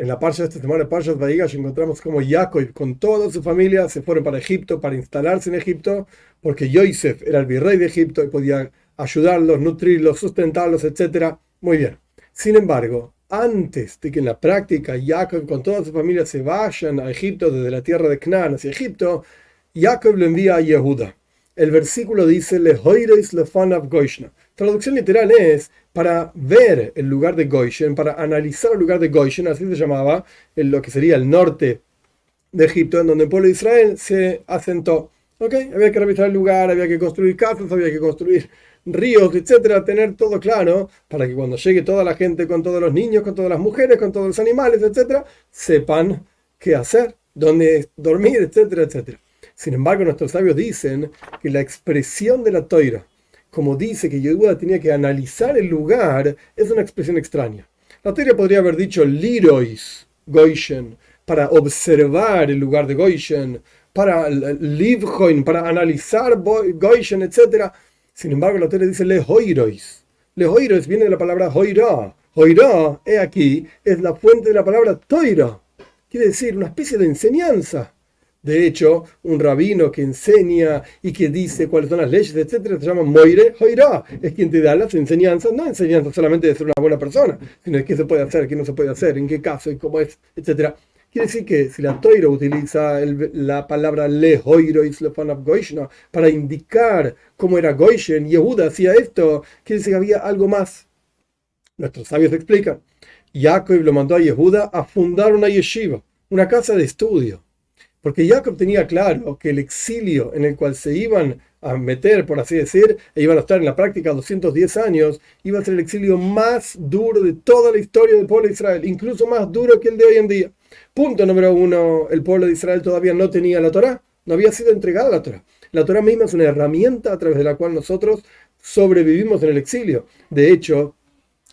En la parsha de esta semana, Parshat Vayigash, encontramos como Jacob con toda su familia se fueron para Egipto para instalarse en Egipto, porque Yosef era el virrey de Egipto y podía ayudarlos, nutrirlos, sustentarlos, etc. Muy bien. Sin embargo, antes de que en la práctica Jacob con toda su familia se vayan a Egipto desde la tierra de Canaán hacia Egipto, Jacob lo envía a Yehuda. El versículo dice, Lehoireis lefanav Goishna. Traducción literal es, para ver el lugar de Goshen, para analizar el lugar de Goshen, así se llamaba, lo que sería el norte de Egipto, en donde el pueblo de Israel se asentó. ¿Okay? Había que revisar el lugar, había que construir casas, había que construir ríos, etcétera, tener todo claro, para que cuando llegue toda la gente, con todos los niños, con todas las mujeres, con todos los animales, etcétera, sepan qué hacer, dónde dormir, etcétera, etcétera. Sin embargo, nuestros sabios dicen que la expresión de la Toira, como dice que Yehuda tenía que analizar el lugar, es una expresión extraña. La Toira podría haber dicho Lirois Goshen, para observar el lugar de Goshen, para Livjoin, para analizar Goshen, etc. Sin embargo, la Toira dice Lehoirois. Lehoirois viene de la palabra Hoira. Hoira, he aquí, es la fuente de la palabra Toira. Quiere decir una especie de enseñanza. De hecho, un rabino que enseña y que dice cuáles son las leyes, etcétera, se llama Moire Hoira. Es quien te da las enseñanzas, no enseñanzas solamente de ser una buena persona, sino de qué se puede hacer, qué no se puede hacer, en qué caso y cómo es, etcétera. Quiere decir que si la Toira utiliza la palabra Lehoirois lefanav Goishna para indicar cómo era Goshen, Yehuda hacía esto, quiere decir que había algo más. Nuestros sabios explican. Jacob lo mandó a Yehuda a fundar una yeshiva, una casa de estudio. Porque Jacob tenía claro que el exilio en el cual se iban a meter, por así decir, e iban a estar en la práctica 210 años, iba a ser el exilio más duro de toda la historia del pueblo de Israel, incluso más duro que el de hoy en día. Punto número uno, el pueblo de Israel todavía no tenía la Torá, no había sido entregada la Torá. La Torá misma es una herramienta a través de la cual nosotros sobrevivimos en el exilio. De hecho,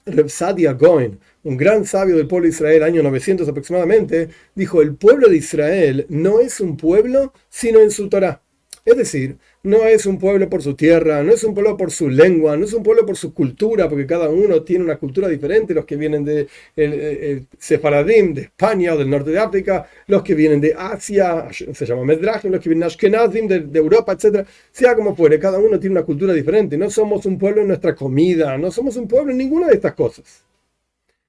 Reb Sadia Gaon, un gran sabio del pueblo de Israel, año 900 aproximadamente, dijo: el pueblo de Israel no es un pueblo sino en su Torá. Es decir, no es un pueblo por su tierra, no es un pueblo por su lengua, no es un pueblo por su cultura, porque cada uno tiene una cultura diferente, los que vienen de Sefaradim, de España o del norte de África, los que vienen de Asia, se llama Medrashim, los que vienen de Ashkenazim, de Europa, etc. Sea como fuere, cada uno tiene una cultura diferente. No somos un pueblo en nuestra comida, no somos un pueblo en ninguna de estas cosas.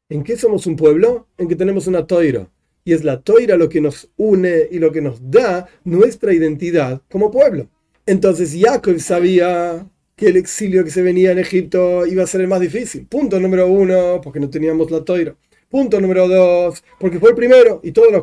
¿En qué somos un pueblo? En que tenemos una toira. Y es la toira lo que nos une y lo que nos da nuestra identidad como pueblo. Entonces Jacob sabía que el exilio que se venía en Egipto iba a ser el más difícil. Punto número uno, porque no teníamos la toira. Punto número dos, porque fue el primero. Y todo lo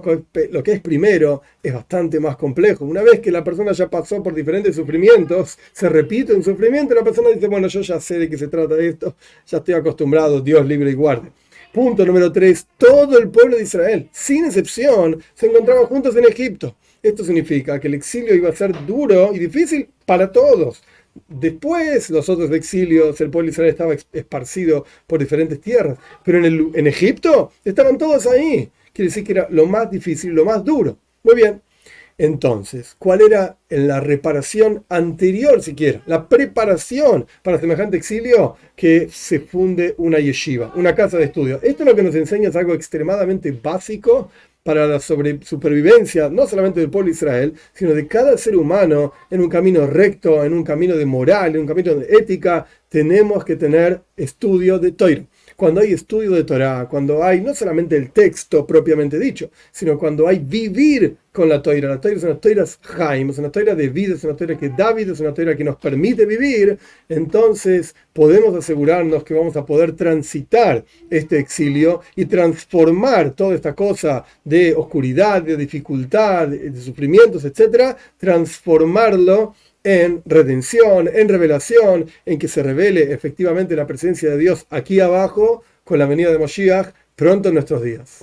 que es primero es bastante más complejo. Una vez que la persona ya pasó por diferentes sufrimientos, se repite un sufrimiento y la persona dice: bueno, yo ya sé de qué se trata esto, ya estoy acostumbrado, Dios libre y guarde. Punto número 3. Todo el pueblo de Israel, sin excepción, se encontraban juntos en Egipto. Esto significa que el exilio iba a ser duro y difícil para todos. Después, los otros exilios, el pueblo de Israel estaba esparcido por diferentes tierras. Pero en Egipto estaban todos ahí. Quiere decir que era lo más difícil, lo más duro. Muy bien. Entonces, ¿cuál era la reparación anterior siquiera? La preparación para semejante exilio, que se funde una yeshiva, una casa de estudio. Esto lo que nos enseña es algo extremadamente básico para la supervivencia, no solamente del pueblo de Israel, sino de cada ser humano en un camino recto, en un camino de moral, en un camino de ética. Tenemos que tener estudio de Torah. Cuando hay estudio de Torah, cuando hay no solamente el texto propiamente dicho, sino cuando hay vivir con la Torah. La Torah es una Torah Haim, es una Torah de vida, es una Torah que da vida, es una Torah que nos permite vivir. Entonces podemos asegurarnos que vamos a poder transitar este exilio y transformar toda esta cosa de oscuridad, de dificultad, de sufrimientos, etcétera, transformarlo en redención, en revelación, en que se revele efectivamente la presencia de Dios aquí abajo con la venida de Moshiach pronto en nuestros días.